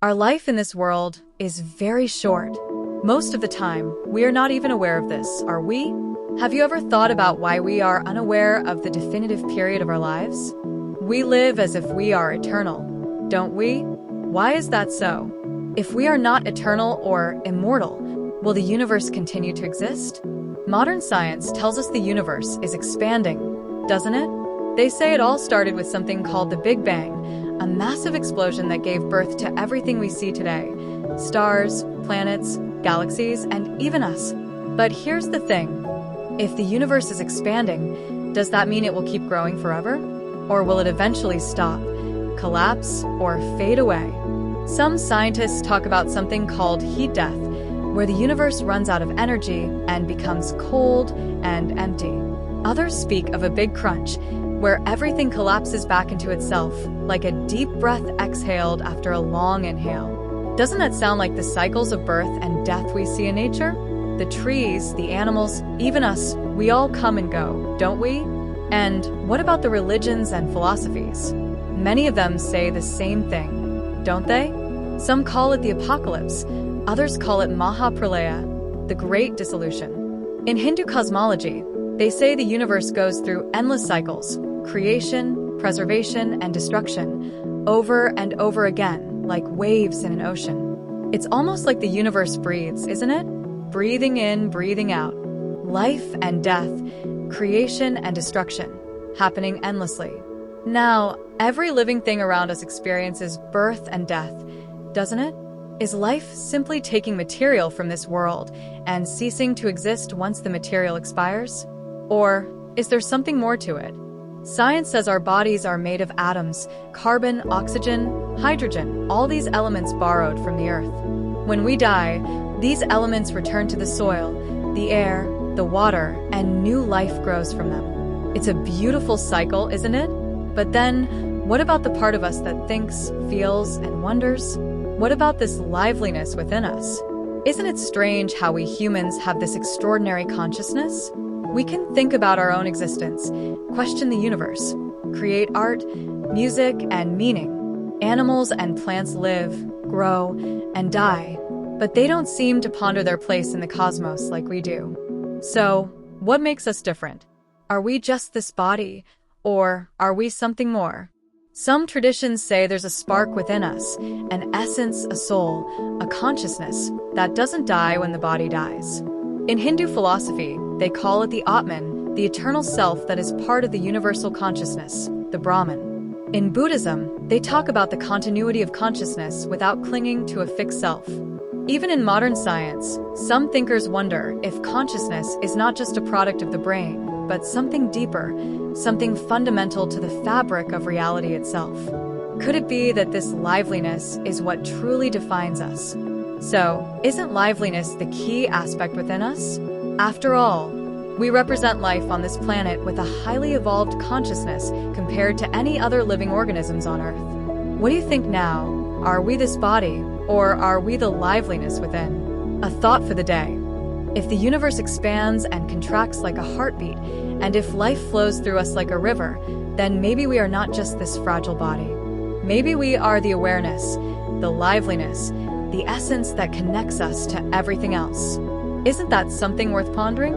Our life in this world is very short. Most of the time, we are not even aware of this, are we? Have you ever thought about why we are unaware of the definitive period of our lives? We live as if we are eternal, don't we? Why is that so? If we are not eternal or immortal, will the universe continue to exist? Modern science tells us the universe is expanding, doesn't it? They say it all started with something called the Big Bang, a massive explosion that gave birth to everything we see today. Stars, planets, galaxies, and even us. But here's the thing. If the universe is expanding, does that mean it will keep growing forever? Or will it eventually stop, collapse, or fade away? Some scientists talk about something called heat death, where the universe runs out of energy and becomes cold and empty. Others speak of a big crunch, where everything collapses back into itself, like a deep breath exhaled after a long inhale. Doesn't that sound like the cycles of birth and death we see in nature? The trees, the animals, even us, we all come and go, don't we? And what about the religions and philosophies? Many of them say the same thing, don't they? Some call it the apocalypse, others call it Mahapralaya, the Great Dissolution. In Hindu cosmology, they say the universe goes through endless cycles, creation, preservation, and destruction, over and over again, like waves in an ocean. It's almost like the universe breathes, isn't it? Breathing in, breathing out. Life and death, creation and destruction, happening endlessly. Now, every living thing around us experiences birth and death, doesn't it? Is life simply taking material from this world and ceasing to exist once the material expires? Or is there something more to it? Science says our bodies are made of atoms, carbon, oxygen, hydrogen, all these elements borrowed from the earth. When we die, these elements return to the soil, the air, the water, and new life grows from them. It's a beautiful cycle, isn't it? But then, what about the part of us that thinks, feels, and wonders? What about this liveliness within us? Isn't it strange how we humans have this extraordinary consciousness? We can think about our own existence, question the universe, create art, music, and meaning. Animals and plants live, grow, and die, but they don't seem to ponder their place in the cosmos like we do. So, what makes us different? Are we just this body, or are we something more? Some traditions say there's a spark within us, an essence, a soul, a consciousness that doesn't die when the body dies. In Hindu philosophy, they call it the Atman, the eternal self that is part of the universal consciousness, the Brahman. In Buddhism, they talk about the continuity of consciousness without clinging to a fixed self. Even in modern science, some thinkers wonder if consciousness is not just a product of the brain, but something deeper, something fundamental to the fabric of reality itself. Could it be that this liveliness is what truly defines us? So, isn't liveliness the key aspect within us? After all, we represent life on this planet with a highly evolved consciousness compared to any other living organisms on Earth. What do you think now? Are we this body, or are we the liveliness within? A thought for the day. If the universe expands and contracts like a heartbeat, and if life flows through us like a river, then maybe we are not just this fragile body. Maybe we are the awareness, the liveliness, the essence that connects us to everything else. Isn't that something worth pondering?